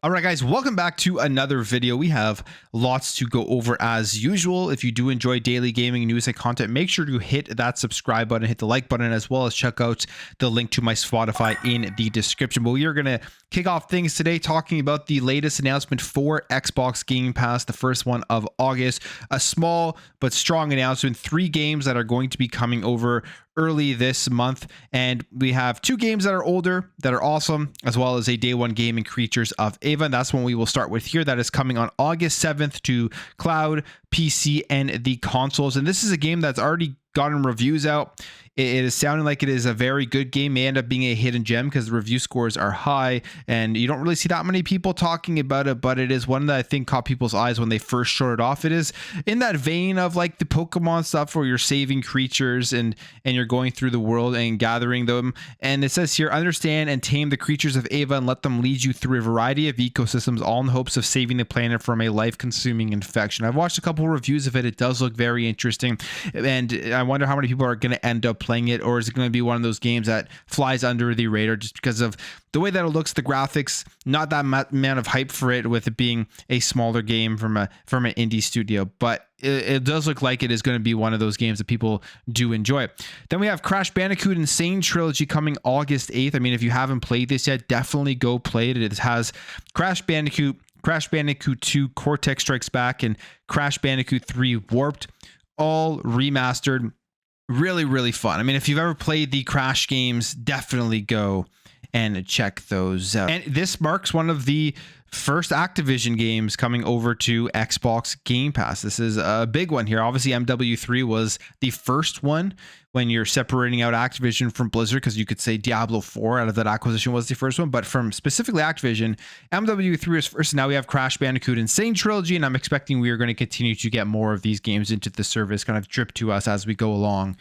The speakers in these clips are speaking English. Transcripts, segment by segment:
All right, guys, welcome back to another video. We have lots to go over as usual. If you do enjoy daily gaming news and content, make sure to hit that subscribe button, hit the like button, as well as check out the link to my Spotify in the description. But we are going to kick off things today talking about the latest announcement for Xbox Game Pass, the first one of August. A small but strong announcement, 3 games that are going to be coming over early this month, and we have 2 games that are older that are awesome, as well as a day one game in Creatures of Ava. And that's one we will start with here. That is coming on August 7th to cloud, PC, and the consoles. And this is a game that's already gotten reviews out. It is sounding like it is a very good game. May end up being a hidden gem because the review scores are high and you don't really see that many people talking about it, but it is one that I think caught people's eyes when they first showed it off. It is in that vein of like the Pokemon stuff where you're saving creatures and you're going through the world and gathering them. And it says here, understand and tame the creatures of Ava and let them lead you through a variety of ecosystems, all in hopes of saving the planet from a life-consuming infection. I've watched a couple reviews of it. It does look very interesting, and I wonder how many people are going to end up playing it, or is it going to be one of those games that flies under the radar just because of the way that it looks, the graphics, not that amount of hype for it, with it being a smaller game from an indie studio, but it does look like it is going to be one of those games that people do enjoy. Then we have Crash Bandicoot Insane Trilogy coming August 8th. I mean, if you haven't played this yet, definitely go play it. It has Crash Bandicoot 2 Cortex Strikes Back, and Crash Bandicoot 3 Warped, all remastered. Really fun. I mean, if you've ever played the Crash games, definitely go and check those out. And this marks one of the first Activision games coming over to Xbox Game Pass. This is a big one here. Obviously, MW3 was the first one when you're separating out Activision from Blizzard, because you could say Diablo 4 out of that acquisition was the first one. But from specifically Activision, MW3 is first. Now we have Crash Bandicoot Insane Trilogy, and I'm expecting we are going to continue to get more of these games into the service, kind of drip to us as we go along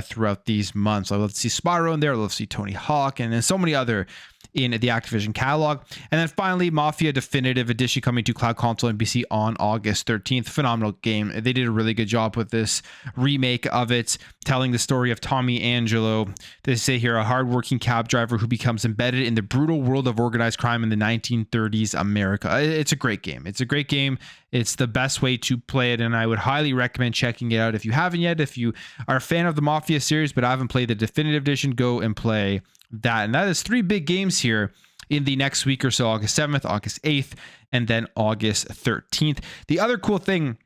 throughout these months. I love to see Spyro in there. I love to see Tony Hawk, and then so many other in the Activision catalog. And then finally, Mafia Definitive Edition coming to cloud, console, and PC on August 13th. Phenomenal game. They did a really good job with this remake of it, telling the story of Tommy Angelo. They say here, a hardworking cab driver who becomes embedded in the brutal world of organized crime in the 1930s America. It's a great game. It's a great game. It's the best way to play it, and I would highly recommend checking it out if you haven't yet. If you are a fan of the Mafia series but haven't played the Definitive Edition, go and play that. And that is 3 big games here in the next week or so: August 7th, August 8th, and then August 13th. The other cool thing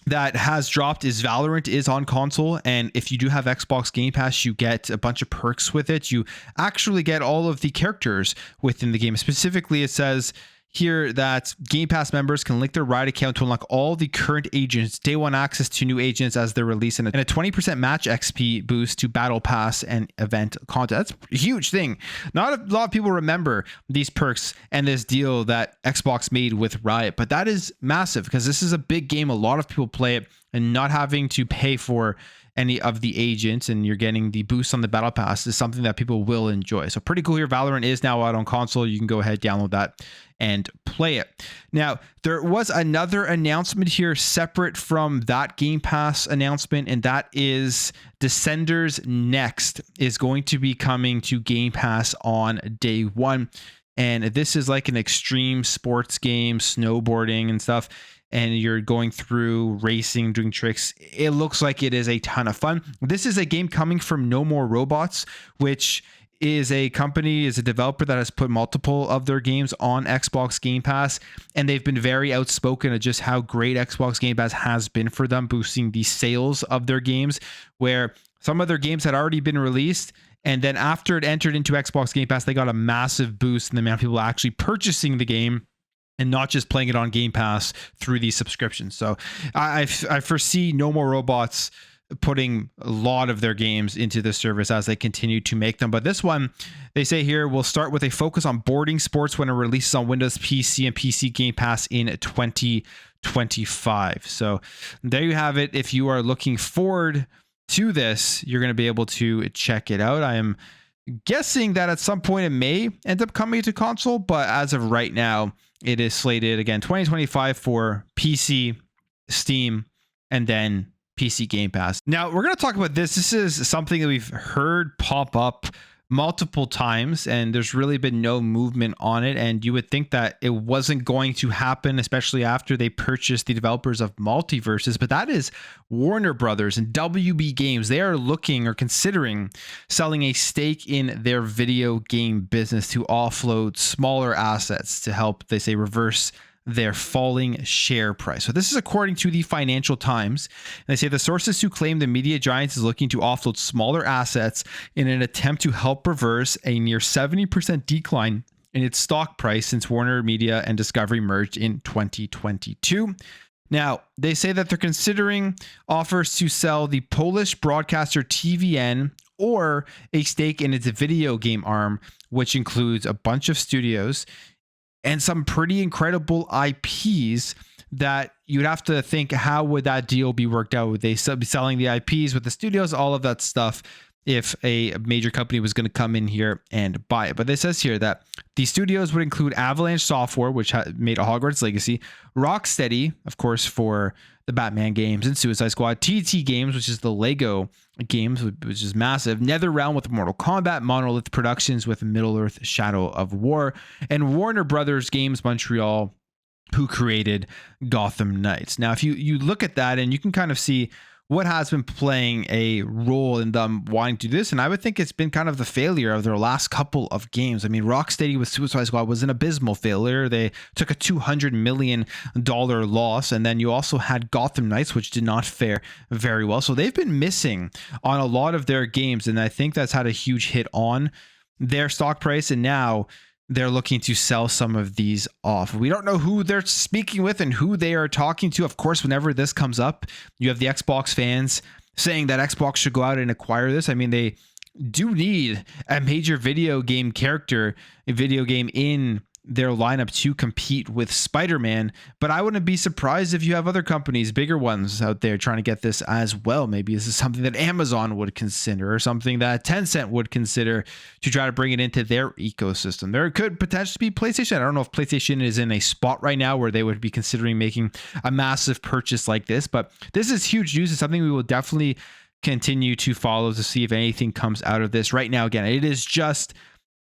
that has dropped is Valorant is on console, and if you do have Xbox Game Pass, you get a bunch of perks with it. You actually get all of the characters within the game. Specifically, it says here that Game Pass members can link their Riot account to unlock all the current agents, day one access to new agents as they're released, and a 20% match XP boost to Battle Pass and event content. That's a huge thing. Not a lot of people remember these perks and this deal that Xbox made with Riot, but that is massive because this is a big game. A lot of people play it, and not having to pay for any of the agents and you're getting the boost on the Battle Pass is something that people will enjoy. So pretty cool here. Valorant is now out on console. You can go ahead, download that, and play it. Now, there was another announcement here separate from that Game Pass announcement, and that is Descenders Next is going to be coming to Game Pass on day one. And this is like an extreme sports game, snowboarding and stuff, and you're going through racing, doing tricks. It looks like it is a ton of fun. This is a game coming from No More Robots, which is a company, is a developer that has put multiple of their games on Xbox Game Pass, and they've been very outspoken of just how great Xbox Game Pass has been for them, boosting the sales of their games, where some of their games had already been released, and then after it entered into Xbox Game Pass, they got a massive boost in the amount of people actually purchasing the game and not just playing it on Game Pass through these subscriptions. So I foresee No More Robots putting a lot of their games into this service as they continue to make them. But this one, they say here, will start with a focus on boarding sports when it releases on Windows PC and PC Game Pass in 2025. So there you have it. If you are looking forward to this, you're going to be able to check it out. I am guessing that at some point it may end up coming to console, but as of right now, it is slated again 2025 for PC, Steam, and then PC Game Pass. Now we're going to talk about this. This is something that we've heard pop up multiple times, and there's really been no movement on it. And you would think that it wasn't going to happen, especially after they purchased the developers of Multiverses. But that is Warner Brothers and WB Games. They are looking or considering selling a stake in their video game business to offload smaller assets to help, they say, reverse their falling share price. So this is according to the Financial Times. They say the sources who claim the media giant is looking to offload smaller assets in an attempt to help reverse a near 70% decline in its stock price since Warner Media and Discovery merged in 2022. Now, they say that they're considering offers to sell the Polish broadcaster TVN or a stake in its video game arm, which includes a bunch of studios and some pretty incredible IPs that you'd have to think, how would that deal be worked out? Would they be selling the IPs with the studios, all of that stuff, if a major company was going to come in here and buy it? But it says here that the studios would include Avalanche Software, which made a Hogwarts Legacy, Rocksteady, of course, for the Batman games and Suicide Squad, TT Games, which is the Lego games, which is massive, NetherRealm with Mortal Kombat, Monolith Productions with Middle-earth Shadow of War, and Warner Brothers Games Montreal, who created Gotham Knights. Now, if you look at that and you can kind of see what has been playing a role in them wanting to do this, and I would think it's been kind of the failure of their last couple of games. I mean, Rocksteady with Suicide Squad was an abysmal failure. They took a $200 million loss, and then you also had Gotham Knights, which did not fare very well. So they've been missing on a lot of their games, and I think that's had a huge hit on their stock price, and now they're looking to sell some of these off. We don't know who they're speaking with and who they are talking to. Of course, whenever this comes up, you have the Xbox fans saying that Xbox should go out and acquire this. I mean, they do need a major video game character, a video game in their lineup to compete with Spider-Man, but I wouldn't be surprised if you have other companies, bigger ones out there trying to get this as well. Maybe this is something that Amazon would consider, or something that Tencent would consider to try to bring it into their ecosystem. There could potentially be PlayStation. I don't know if PlayStation is in a spot right now where they would be considering making a massive purchase like this, but this is huge news. It's something we will definitely continue to follow to see if anything comes out of this. Right now, again, it is just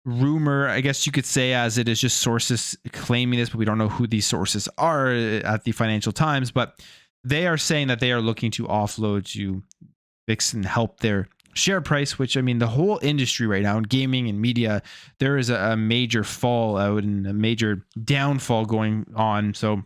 rumor, I guess you could say, as it is just sources claiming this, but we don't know who these sources are at the Financial Times, but they are saying that they are looking to offload to fix and help their share price, which, I mean, the whole industry right now in gaming and media, there is a major fallout and a major downfall going on. So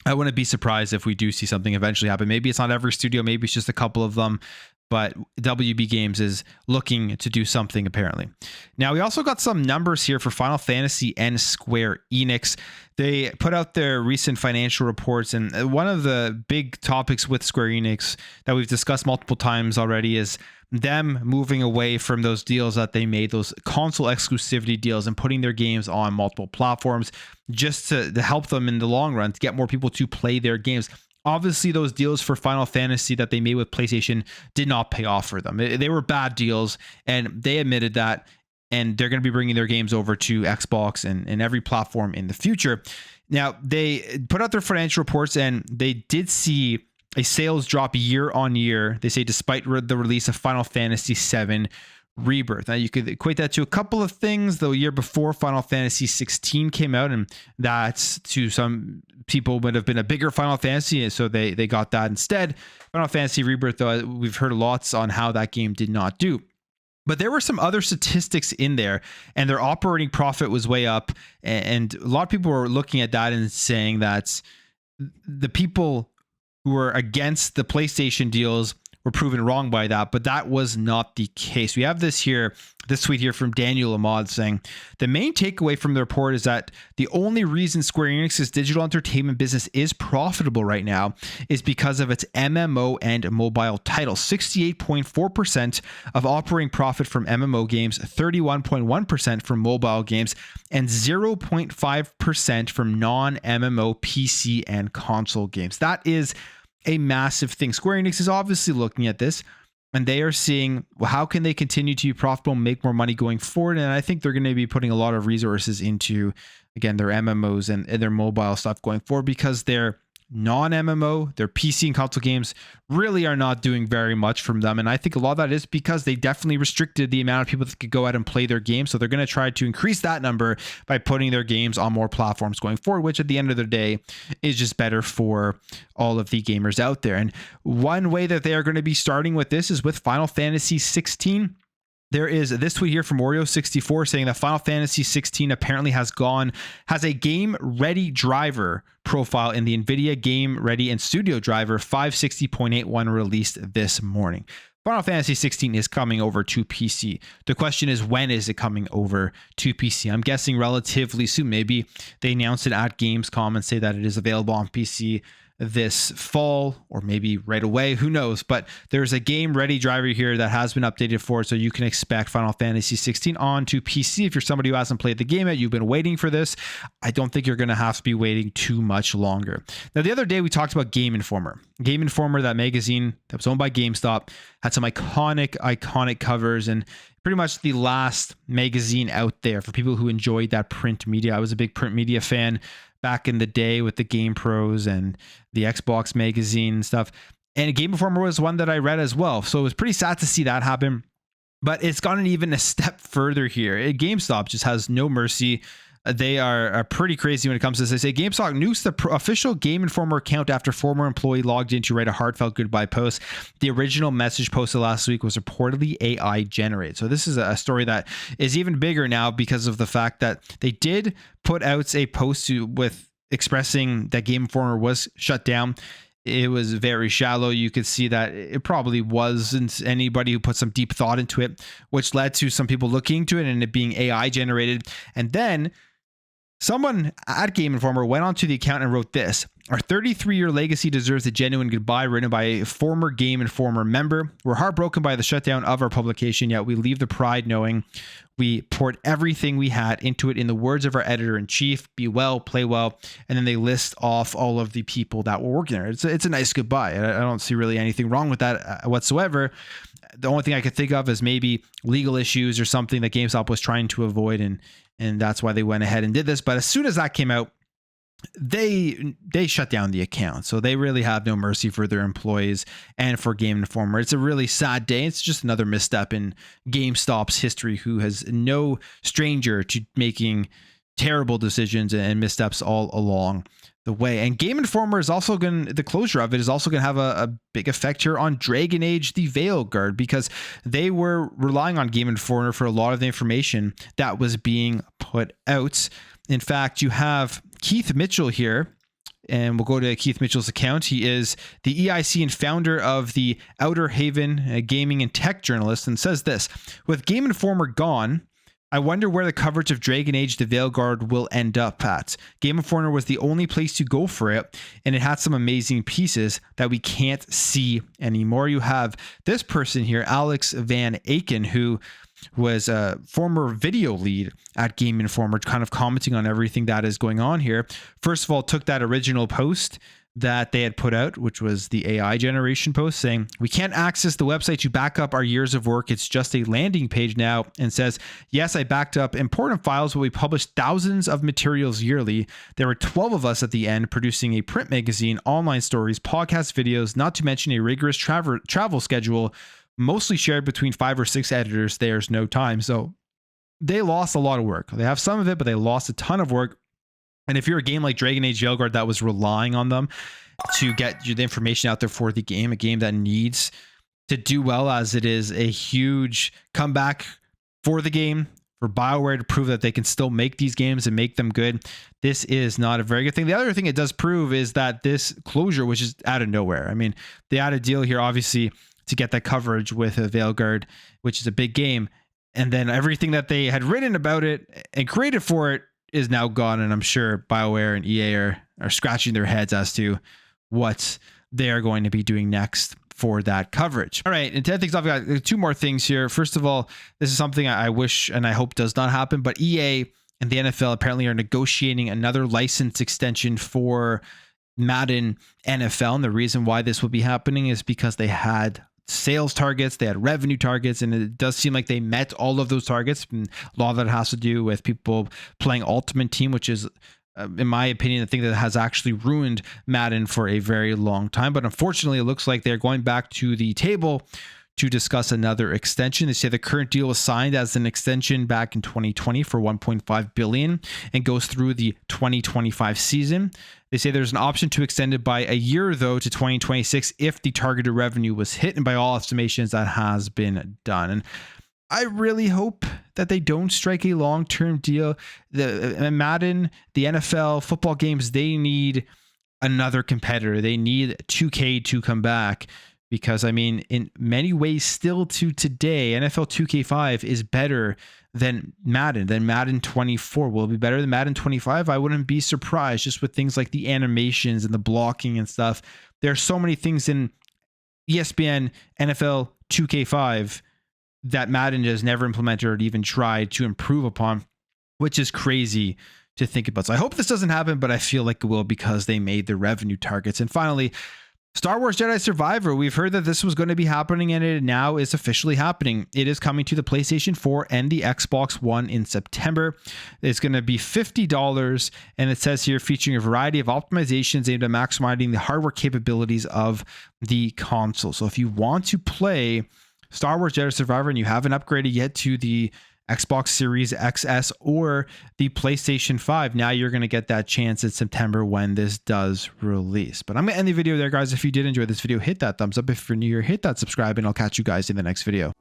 I wouldn't be surprised if we do see something eventually happen. Maybe it's not every studio, maybe it's just a couple of them, but WB Games is looking to do something apparently. Now, we also got some numbers here for Final Fantasy and Square Enix. They put out their recent financial reports, and one of the big topics with Square Enix that we've discussed multiple times already is them moving away from those deals that they made, those console exclusivity deals, and putting their games on multiple platforms just to help them in the long run to get more people to play their games. Obviously, those deals for Final Fantasy that they made with PlayStation did not pay off for them. They were bad deals, and they admitted that, and they're going to be bringing their games over to Xbox and every platform in the future. Now, they put out their financial reports, and they did see a sales drop year on year. They say despite the release of Final Fantasy VII Rebirth. Now, you could equate that to a couple of things. The year before, Final Fantasy 16 came out, and that's, to some people, would have been a bigger Final Fantasy, and so they got that instead. Final Fantasy Rebirth, though, we've heard lots on how that game did not do. But there were some other statistics in there, and their operating profit was way up, and a lot of people were looking at that and saying that the people who were against the PlayStation deals were proven wrong by that, but that was not the case. We have this tweet here from Daniel Ahmad saying, the main takeaway from the report is that the only reason Square Enix's digital entertainment business is profitable right now is because of its MMO and mobile titles. 68.4% of operating profit from MMO games, 31.1% from mobile games, and 0.5% from non-MMO PC and console games. That is a massive thing. Square Enix is obviously looking at this, and they are seeing, well, how can they continue to be profitable and make more money going forward? And I think they're going to be putting a lot of resources into, again, their MMOs and their mobile stuff going forward, because their non-MMO, their PC and console games really are not doing very much from them. And I think a lot of that is because they definitely restricted the amount of people that could go out and play their games. So they're going to try to increase that number by putting their games on more platforms going forward, which at the end of the day is just better for all of the gamers out there. And one way that they are going to be starting with this is with Final Fantasy 16. There is this tweet here from Oreo64 saying that Final Fantasy 16 apparently has a game ready driver profile in the NVIDIA Game Ready and Studio Driver 560.81 released this morning. Final Fantasy 16 is coming over to PC. The question is, when is it coming over to PC? I'm guessing relatively soon. Maybe they announce it at Gamescom and say that it is available on PC this fall, or maybe right away, who knows. But there's a game ready driver here that has been updated for it, so you can expect Final Fantasy 16 onto PC. If you're somebody who hasn't played the game yet, you've been waiting for this, I don't think you're going to have to be waiting too much longer. Now, the other day we talked about Game Informer. Game Informer, that magazine that was owned by GameStop, had some iconic covers, and pretty much the last magazine out there for people who enjoyed that print media. I was a big print media fan back in the day with the Game Pros and the Xbox magazine and stuff. And Game Informer was one that I read as well. So it was pretty sad to see that happen. But it's gone even a step further here. GameStop just has no mercy. They are pretty crazy when it comes to this. They say GameStop nukes the official Game Informer account after former employee logged in to write a heartfelt goodbye post. The original message posted last week was reportedly AI generated. So this is a story that is even bigger now because of the fact that they did put out a post with expressing that Game Informer was shut down. It was very shallow. You could see that it probably wasn't anybody who put some deep thought into it, which led to some people looking into it and it being AI generated. And then someone at Game Informer went onto the account and wrote this: "Our 33-year legacy deserves a genuine goodbye," written by a former Game Informer member. "We're heartbroken by the shutdown of our publication, yet we leave the pride knowing we poured everything we had into it. In the words of our editor-in-chief, be well, play well." And then they list off all of the people that were working there. It's a nice goodbye. I don't see really anything wrong with that whatsoever. The only thing I could think of is maybe legal issues or something that GameStop was trying to avoid, and that's why they went ahead and did this. But as soon as that came out, they shut down the account. So they really have no mercy for their employees and for Game Informer. It's a really sad day. It's just another misstep in GameStop's history, who has no stranger to making terrible decisions and missteps all along the way. And Game Informer is also the closure of it is also going to have a big effect here on Dragon Age the Veilguard, because they were relying on Game Informer for a lot of the information that was being put out. In fact, you have Keith Mitchell here, and we'll go to Keith Mitchell's account. He is the EIC and founder of the Outer Haven, a gaming and tech journalist, and says this: "With Game Informer gone, I wonder where the coverage of Dragon Age the Veilguard will end up at. Game Informer was the only place to go for it, and it had some amazing pieces that we can't see anymore." You have this person here, Alex Van Aken, who was a former video lead at Game Informer, kind of commenting on everything that is going on here. First of all, took that original post that they had put out, which was the AI generation post, saying, "We can't access the website to back up our years of work. It's just a landing page now," and says, "Yes, I backed up important files, but we published thousands of materials yearly. There were 12 of us at the end producing a print magazine, online stories, podcast videos, not to mention a rigorous travel schedule, mostly shared between 5 or 6 editors. There's no time." So they lost a lot of work. They have some of it, but they lost a ton of work. And if you're a game like Dragon Age Veilguard that was relying on them to get you the information out there for the game, a game that needs to do well, as it is a huge comeback for the game, for BioWare to prove that they can still make these games and make them good, this is not a very good thing. The other thing it does prove is that this closure, which is out of nowhere. I mean, they had a deal here, obviously, to get that coverage with Veilguard, which is a big game. And then everything that they had written about it and created for it is now gone. And I'm sure BioWare and EA are scratching their heads as to what they are going to be doing next for that coverage. All right. And 10 things, I've got 2 more things here. First of all, this is something I wish and I hope does not happen, but EA and the NFL apparently are negotiating another license extension for Madden NFL. And the reason why this will be happening is because they had sales targets, they had revenue targets, and it does seem like they met all of those targets. And a lot of that has to do with people playing Ultimate Team, which is in my opinion, the thing that has actually ruined Madden for a very long time. But unfortunately, it looks like they're going back to the table to discuss another extension. They say the current deal was signed as an extension back in 2020 for 1.5 billion and goes through the 2025 season. They say there's an option to extend it by a year, though, to 2026 if the targeted revenue was hit, and by all estimations that has been done. And I really hope that they don't strike a long-term deal. The Madden, the NFL, football games, they need another competitor. They need 2K to come back. Because, I mean, in many ways, still to today, NFL 2K5 is better than Madden 24. Will it be better than Madden 25? I wouldn't be surprised, just with things like the animations and the blocking and stuff. There are so many things in ESPN NFL 2K5 that Madden has never implemented or even tried to improve upon, which is crazy to think about. So I hope this doesn't happen, but I feel like it will because they made the revenue targets. And finally, Star Wars Jedi Survivor. We've heard that this was going to be happening, and it now is officially happening. It is coming to the PlayStation 4 and the Xbox One in September. It's going to be $50, and it says here featuring a variety of optimizations aimed at maximizing the hardware capabilities of the console. So if you want to play Star Wars Jedi Survivor and you haven't upgraded yet to the Xbox Series XS or the PlayStation 5, now you're going to get that chance in September when this does release. But I'm going to end the video there, guys. If you did enjoy this video, hit that thumbs up. If you're new here, hit that subscribe, and I'll catch you guys in the next video.